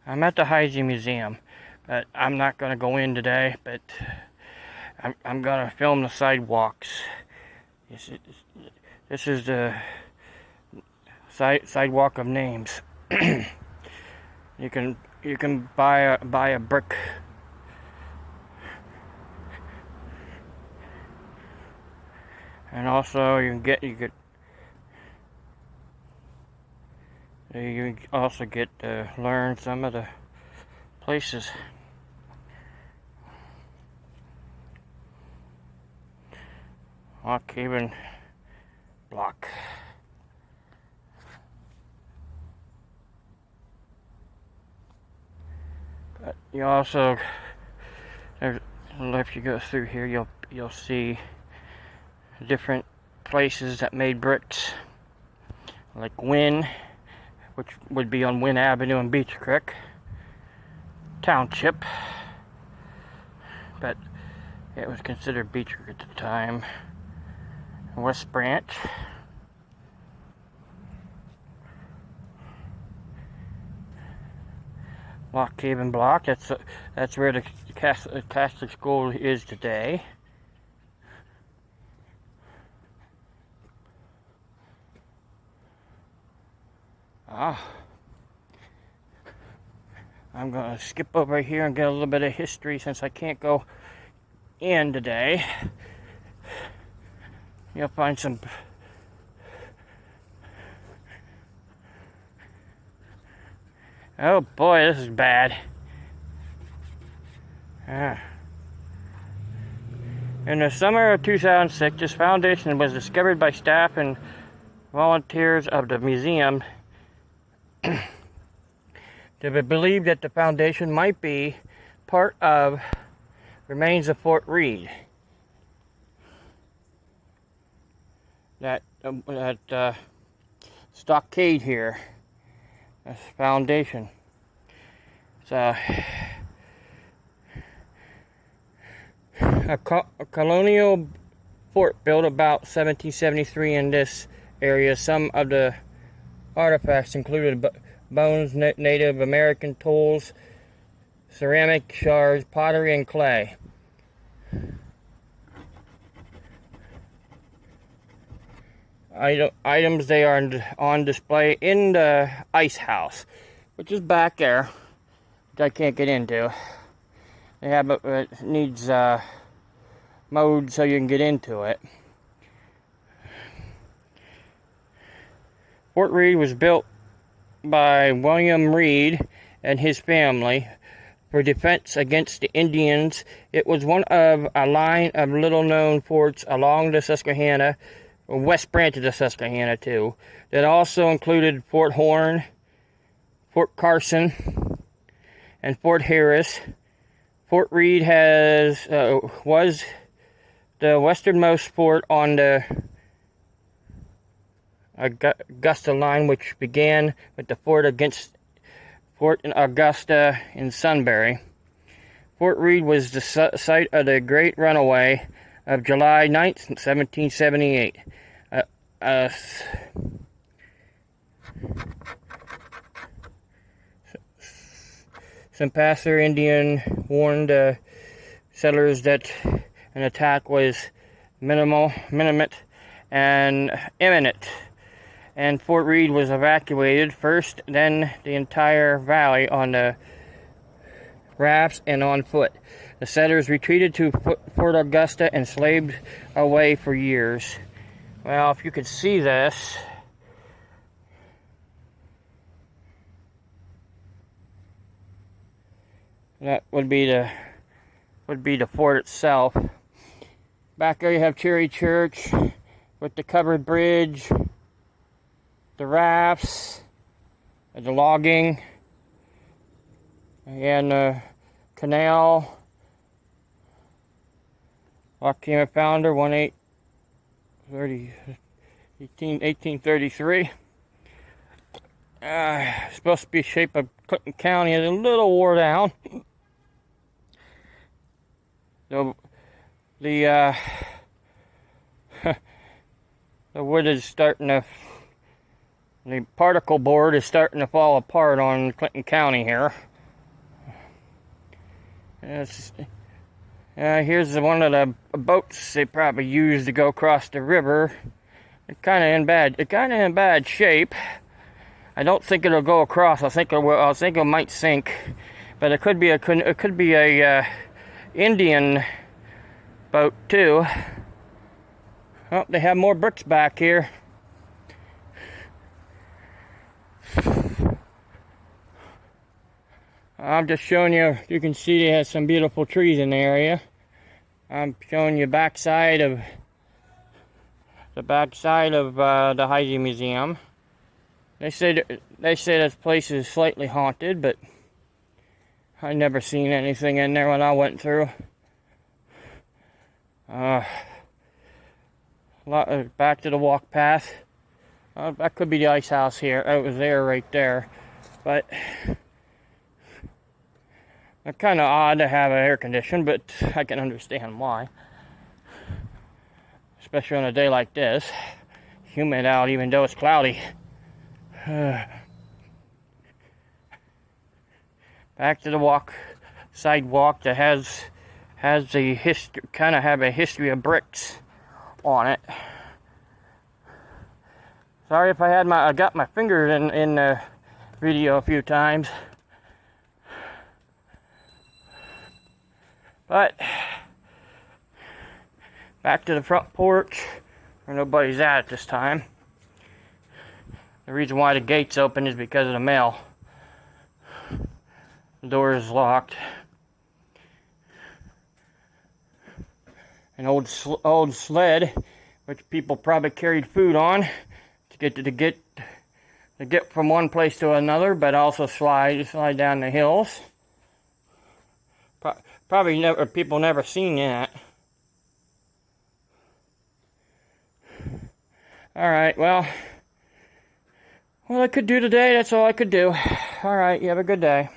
I'm at the Heisey Museum, but I'm not going to go in today, but I'm going to film the sidewalks. This is the sidewalk of names. You can buy a brick. And also you can also get to learn some of the places. Log cabin block. But you also, if you go through here, you'll see different places that made bricks, like Wynn, which would be on Wynn Avenue and Beach Creek Township, but it was considered Beach Creek at the time. West Branch, Lock Cabin Block. That's where the Catholic school is today. I'm gonna skip over here and get a little bit of history since I can't go in today. You'll find some oh boy, this is bad. In the summer of 2006, this foundation was discovered by staff and volunteers of the museum. They believed that the foundation might be part of remains of Fort Reed. That stockade here, that's foundation. It's a colonial fort built about 1773 in this area. Some of the artifacts included bones, Native American tools, ceramic shards, pottery, and clay. Items they are on display in the ice house, which is back there, which I can't get into. They have it needs mode so you can get into it. Fort Reed was built by William Reed and his family for defense against the Indians. It was one of a line of little-known forts along the Susquehanna, West Branch of the Susquehanna too, that also included Fort Horn, Fort Carson, and Fort Harris. Fort Reed was the westernmost fort on the Augusta line, which began with the fort against Fort Augusta in Sunbury. Fort Reed was the site of the Great Runaway of July 9th, 1778. Some passer Indian warned settlers that an attack was imminent and imminent, and Fort Reed was evacuated first, then the entire valley on the rafts and on foot. The settlers retreated to Fort Augusta and slaved away for years. Well, if you could see this, that would be the fort itself. Back there you have Cherry Church with the covered bridge, the rafts, the logging, and the canal. Lock Cabin founder, 1833. Supposed to be shape of Clinton County. It's a little wore down. The wood is starting to, the particle board is starting to fall apart on Clinton County here. It's, here's one of the boats they probably used to go across the river. It's kind of in bad shape. I don't think it'll go across. I think it might sink, but it could be a Indian boat too. Oh, they have more bricks back here. I'm just showing you. You can see it has some beautiful trees in the area. I'm showing you the backside of the Heisey Museum. They say this place is slightly haunted, but I never seen anything in there when I went through. Back to the walk path. That could be the ice house here. It was there right there, but it's kind of odd to have air conditioning, but I can understand why. Especially on a day like this. Humid out even though it's cloudy. Back to the sidewalk that has the have a history of bricks on it. Sorry if I got my fingers in the video a few times. But back to the front porch where nobody's at this time. The reason why the gate's open is because of the mail. The door is locked. An old sled, which people probably carried food on to get from one place to another, but also slide down the hills. Probably people never seen that. All right, well, I could do today. That's all I could do. All right, you have a good day.